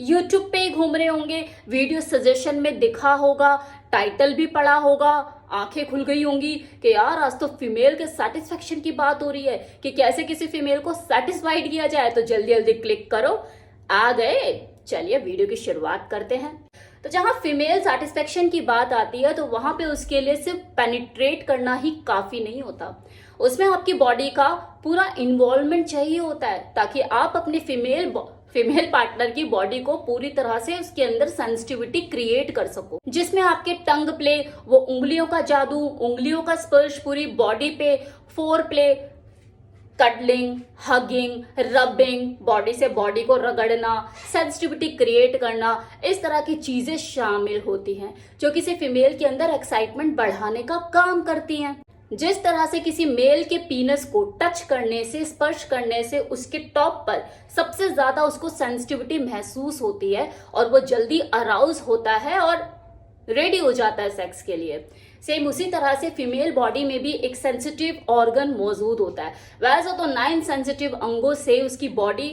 YouTube पे ही घूम रहे होंगे, वीडियो सजेशन में दिखा होगा, टाइटल भी पढ़ा होगा, आंखें खुल गई होंगी कि यार आज तो फीमेल के सेटिस्फेक्शन की बात हो रही है कि कैसे किसी फीमेल को सेटिस्फाइड किया जाए। तो जल्दी जल्दी क्लिक करो, आ गए। चलिए वीडियो की शुरुआत करते हैं। तो जहां फीमेल सेटिस्फेक्शन की बात आती है तो वहां पे उसके लिए सिर्फ पेनिट्रेट करना ही काफी नहीं होता, उसमें आपकी बॉडी का पूरा इन्वॉल्वमेंट चाहिए होता है ताकि आप अपनी फीमेल पार्टनर की बॉडी को पूरी तरह से उसके अंदर सेंसिटिविटी क्रिएट कर सको, जिसमें आपके टंग प्ले, वो उंगलियों का जादू, उंगलियों का स्पर्श पूरी बॉडी पे, four play, cuddling, hugging, rubbing, body से बॉडी को रगड़ना, सेंसिटिविटी क्रिएट करना, इस तरह की चीजें शामिल होती हैं जो किसी फीमेल के अंदर एक्साइटमेंट बढ़ाने का काम करती हैं। जिस तरह से किसी मेल के पीनस को टच करने से, स्पर्श करने से उसके टॉप पर सबसे ज्यादा उसको सेंसिटिविटी महसूस होती है और वो जल्दी अराउज होता है और रेडी हो जाता है सेक्स के लिए, सेम उसी तरह से फीमेल बॉडी में भी एक सेंसिटिव ऑर्गन मौजूद होता है। वैसे तो 9 सेंसिटिव अंगों से उसकी बॉडी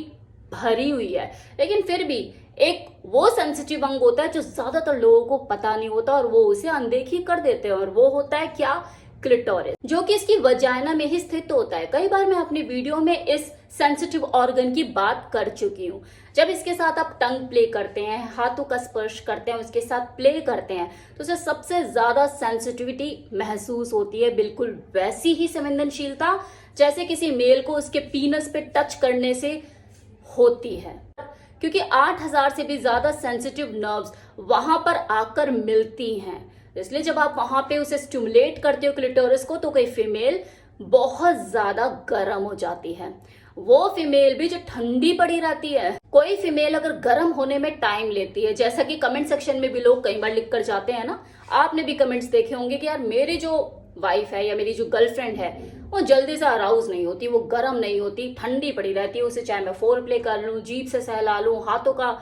भरी हुई है, लेकिन फिर भी एक वो सेंसिटिव अंग होता है जो ज्यादातर लोगों को पता नहीं होता और वो उसे अनदेखी कर देते हैं, और वो होता है क्या? क्लिटोरिस, जो कि इसकी वजाइना में ही स्थित होता है। कई बार मैं अपनी वीडियो में इस सेंसिटिव ऑर्गन की बात कर चुकी हूँ। जब इसके साथ आप टंग प्ले करते हैं, हाथों का स्पर्श करते हैं, उसके साथ प्ले करते हैं तो उसे सबसे ज्यादा सेंसिटिविटी महसूस होती है, बिल्कुल वैसी ही संवेदनशीलता जैसे किसी मेल को उसके पीनस पे टच करने से होती है, क्योंकि 8000 से भी ज्यादा सेंसिटिव नर्व्स वहां पर आकर मिलती हैं। इसलिए जब आप वहां पे उसे स्टिमुलेट करते हो क्लिटोरिस को, तो कोई फीमेल बहुत ज्यादा गर्म हो जाती है, वो फीमेल भी जो ठंडी पड़ी रहती है। कोई फीमेल अगर गर्म होने में टाइम लेती है, जैसा कि कमेंट सेक्शन में भी लोग कई बार लिख कर जाते हैं ना, आपने भी कमेंट्स देखे होंगे कि यार मेरी जो वाइफ है या मेरी जो गर्लफ्रेंड है वो जल्दी से अराउज नहीं होती, वो गर्म नहीं होती, ठंडी पड़ी रहती है, उसे चाहे मैं फोर प्ले कर लूं, जीभ से सहला लूं, हाथों का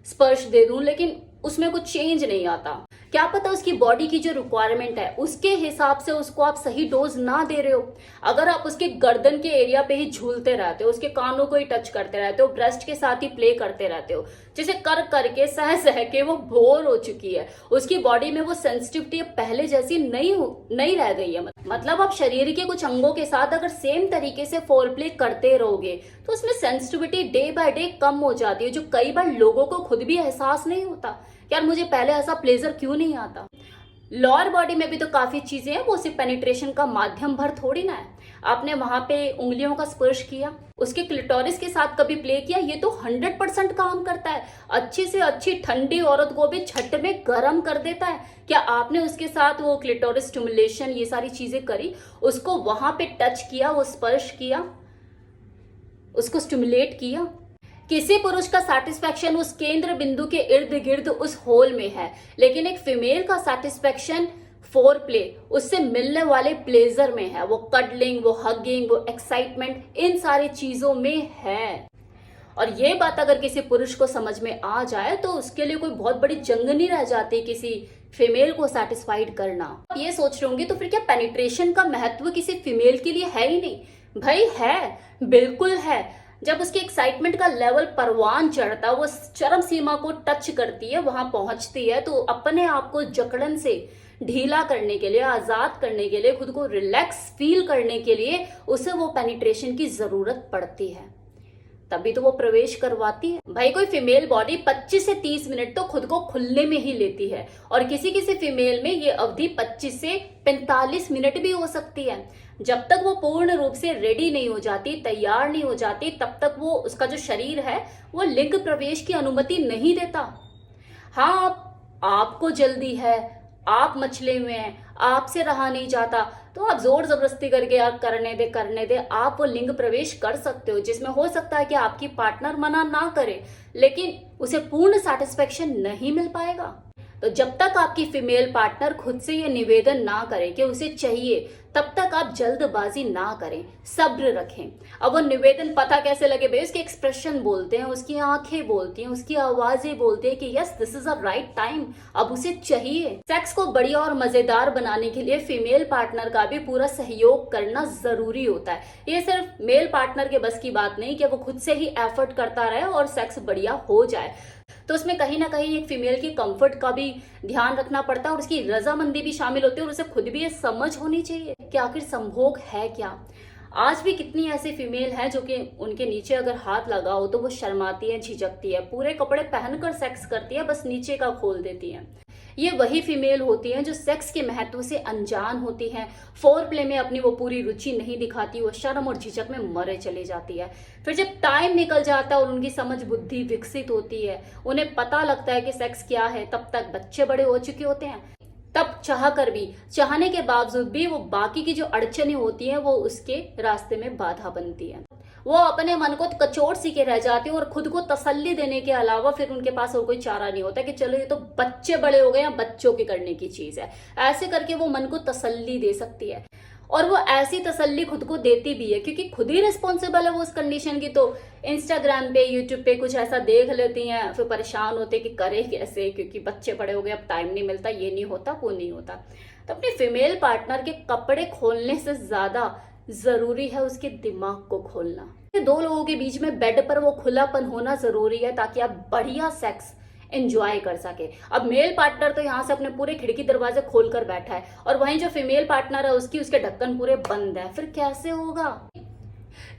स्पर्श दे दूं, लेकिन उसमें कुछ चेंज नहीं आता। क्या पता उसकी बॉडी की जो रिक्वायरमेंट है उसके हिसाब से उसको आप सही डोज ना दे रहे हो। अगर आप उसके गर्दन के एरिया पे ही झूलते रहते हो, उसके कानों को ही टच करते रहते हो, ब्रेस्ट के साथ ही प्ले करते रहते हो, जिसे कर करके सह सह के वो बोर हो चुकी है, उसकी बॉडी में वो सेंसिटिविटी पहले जैसी नहीं रह गई है। मतलब आप शरीर के कुछ अंगों के साथ अगर सेम तरीके से फोर प्ले करते रहोगे तो उसमें सेंसिटिविटी डे बाय डे कम हो जाती है, जो कई बार लोगों को खुद भी एहसास नहीं होता यार मुझे पहले ऐसा प्लेजर क्यों नहीं आता। लोअर बॉडी में भी तो काफी चीजें हैं, वो सिर्फ पेनिट्रेशन का माध्यम भर थोड़ी ना है। आपने वहां पे उंगलियों का स्पर्श किया, उसके क्लिटोरिस के साथ कभी प्ले किया, ये तो 100% काम करता है। अच्छी से अच्छी ठंडी औरत को भी झट में गर्म कर देता है। क्या आपने उसके साथ वो क्लिटोरिस स्टिमुलेशन, ये सारी चीजें करी, उसको वहां पे टच किया, वो स्पर्श किया, उसको स्टिमुलेट किया? किसी पुरुष का सेटिस्फेक्शन उस केंद्र बिंदु के इर्द गिर्द उस होल में है, लेकिन एक फीमेल का सेटिस्फेक्शन फोर प्ले, उससे मिलने वाले प्लेजर में है, वो कडलिंग, वो हगिंग, वो एक्साइटमेंट, इन सारी चीजों में है। और ये बात अगर किसी पुरुष को समझ में आ जाए तो उसके लिए कोई बहुत बड़ी जंग नहीं रह जाती किसी फीमेल को सेटिस्फाइड करना। ये सोच रहे होंगे तो फिर क्या पेनिट्रेशन का महत्व किसी फीमेल के लिए है ही नहीं? भाई है, बिल्कुल है। जब उसकी एक्साइटमेंट का लेवल परवान चढ़ता, वो चरम सीमा को टच करती है, वहां पहुंचती है, तो अपने आप को जकड़न से ढीला करने के लिए, आजाद करने के लिए, खुद को रिलैक्स फील करने के लिए उसे वो पेनिट्रेशन की जरूरत पड़ती है, तभी तो वो प्रवेश करवाती है। भाई कोई फीमेल बॉडी 25 से 30 मिनट तो खुद को खुलने में ही लेती है, और किसी किसी फीमेल में ये अवधि 25 से 45 मिनट भी हो सकती है। जब तक वो पूर्ण रूप से रेडी नहीं हो जाती, तैयार नहीं हो जाती, तब तक वो, उसका जो शरीर है वो लिंग प्रवेश की अनुमति नहीं देता। हाँ, आपको जल्दी है, आप मचले हुए हैं, आपसे रहा नहीं जाता, तो आप जोर जबरदस्ती करके आप करने दे, आप वो लिंग प्रवेश कर सकते हो, जिसमें हो सकता है कि आपकी पार्टनर मना ना करे, लेकिन उसे पूर्ण सेटिस्फेक्शन नहीं मिल पाएगा। तो जब तक आपकी फीमेल पार्टनर खुद से ये निवेदन ना करे कि उसे चाहिए, तब तक आप जल्दबाजी ना करें, सब्र रखें। अब वो निवेदन पता कैसे लगे भाई? उसके एक्सप्रेशन बोलते हैं, उसकी आंखें बोलती हैं, उसकी आवाजें बोलती हैं कि yes this is a right time, अब उसे चाहिए। सेक्स को बढ़िया और मजेदार बनाने के लिए फीमेल पार्टनर का भी पूरा सहयोग करना जरूरी होता है। ये सिर्फ मेल पार्टनर के बस की बात नहीं कि वो खुद से ही एफर्ट करता रहे और सेक्स बढ़िया हो जाए। तो उसमें कहीं ना कहीं एक फीमेल की कंफर्ट का भी ध्यान रखना पड़ता है और उसकी रजामंदी भी शामिल होती है और उसे खुद भी ये समझ होनी चाहिए कि आखिर संभोग है क्या। आज भी कितनी ऐसी फीमेल हैं जो कि उनके नीचे अगर हाथ लगा हो तो वो शर्माती है, झिझकती है, पूरे कपड़े पहनकर सेक्स करती है, बस नीचे का खोल देती है। ये वही फीमेल होती हैं जो सेक्स के महत्व से अनजान होती हैं, फोर प्ले में अपनी वो पूरी रुचि नहीं दिखाती, वो शर्म और झिझक में मरे चली जाती है। फिर जब टाइम निकल जाता है और उनकी समझ बुद्धि विकसित होती है, उन्हें पता लगता है कि सेक्स क्या है, तब तक बच्चे बड़े हो चुके होते हैं। तब चाहने के बावजूद भी वो बाकी की जो अड़चने होती हैं वो उसके रास्ते में बाधा बनती है। वो अपने मन को कचोट सी के रह जाती है और खुद को तसल्ली देने के अलावा फिर उनके पास और कोई चारा नहीं होता कि चलो ये तो बच्चे बड़े हो गए हैं, बच्चों के करने की चीज है। ऐसे करके वो मन को तसल्ली दे सकती है और वो ऐसी तसल्ली खुद को देती भी है क्योंकि खुद ही रिस्पॉन्सिबल है वो उस कंडीशन की। तो इंस्टाग्राम पे, यूट्यूब पे कुछ ऐसा देख लेती हैं, फिर परेशान होते कि करे कैसे, क्योंकि बच्चे बड़े हो गए, अब टाइम नहीं मिलता, ये नहीं होता, वो नहीं होता। तो अपने फीमेल पार्टनर के कपड़े खोलने से ज्यादा जरूरी है उसके दिमाग को खोलना। दो लोगों के बीच में बेड पर वो खुलापन होना जरूरी है ताकि आप बढ़िया सेक्स एंजॉय कर सके। अब मेल पार्टनर तो यहाँ से अपने पूरे खिड़की दरवाजे खोल कर बैठा है और वहीं जो फीमेल पार्टनर है उसके ढक्कन पूरे बंद है, फिर कैसे होगा?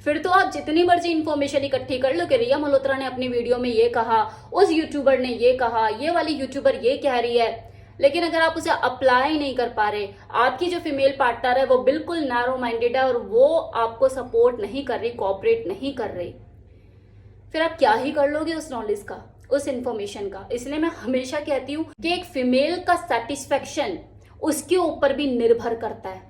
फिर तो आप जितनी मर्जी इंफॉर्मेशन इकट्ठी कर लो कि रिया मल्होत्रा ने अपनी वीडियो में ये कहा, उस यूट्यूबर ने ये कहा, ये वाली यूट्यूबर ये कह रही है, लेकिन अगर आप उसे अप्लाई नहीं कर पा रहे, आपकी जो फीमेल पार्टनर है वो बिल्कुल नैरो माइंडेड है और वो आपको सपोर्ट नहीं कर रही, कोऑपरेट नहीं कर रही, फिर आप क्या ही कर लोगे उस नॉलेज का, उस इंफॉर्मेशन का। इसलिए मैं हमेशा कहती हूँ कि एक फीमेल का सेटिस्फेक्शन उसके ऊपर भी निर्भर करता है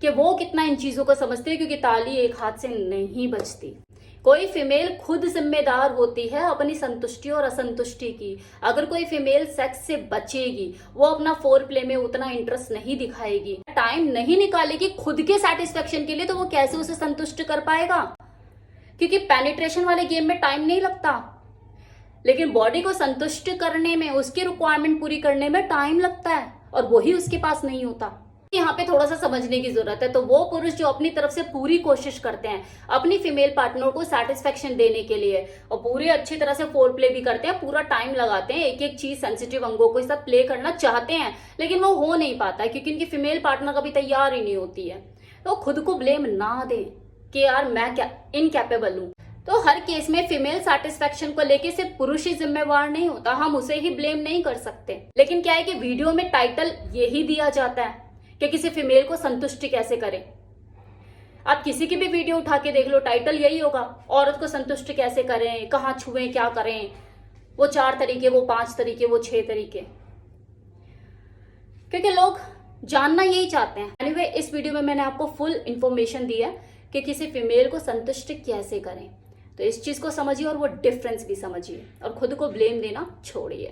कि वो कितना इन चीजों को समझते हैं, क्योंकि ताली एक हाथ से नहीं बजती। कोई फीमेल खुद जिम्मेदार होती है अपनी संतुष्टि और असंतुष्टि की। अगर कोई फीमेल सेक्स से बचेगी, वो अपना फोर प्ले में उतना इंटरेस्ट नहीं दिखाएगी, टाइम नहीं निकालेगी खुद के सेटिस्फेक्शन के लिए, तो वो कैसे उसे संतुष्ट कर पाएगा? क्योंकि पेनिट्रेशन वाले गेम में टाइम नहीं लगता, लेकिन बॉडी को संतुष्ट करने में, उसकी रिक्वायरमेंट पूरी करने में टाइम लगता है और वही उसके पास नहीं होता। यहाँ पे थोड़ा सा समझने की जरूरत है। तो वो पुरुष जो अपनी तरफ से पूरी कोशिश करते हैं अपनी फीमेल पार्टनर को सेटिस्फेक्शन देने के लिए और पूरी अच्छी तरह से फोर प्ले भी करते हैं, पूरा टाइम लगाते हैं, एक एक चीज सेंसिटिव अंगों को साथ प्ले करना चाहते हैं, लेकिन वो हो नहीं पाता है क्योंकि उनकी फीमेल पार्टनर कभी तैयार ही नहीं होती है। तो खुद को ब्लेम ना दें कि यार मैं क्या इनकैपेबल हूँ। तो हर केस में फीमेल सेटिस्फेक्शन को लेके सिर्फ पुरुष ही जिम्मेवार नहीं होता, हम उसे ही ब्लेम नहीं कर सकते। लेकिन क्या है कि वीडियो में टाइटल यही दिया जाता है कि किसी फीमेल को संतुष्ट कैसे करें। आप किसी की भी वीडियो उठा के देख लो, टाइटल यही होगा, औरत को संतुष्ट कैसे करें, कहाँ छुएं, क्या करें, वो 4 तरीके, वो 5 तरीके, वो 6 तरीके, क्योंकि लोग जानना यही चाहते हैं। एनीवे, इस वीडियो में मैंने आपको फुल इंफॉर्मेशन दी है कि किसी फीमेल को संतुष्ट कैसे करें। तो इस चीज को समझिए और वो डिफरेंस भी समझिए और खुद को ब्लेम देना छोड़िए।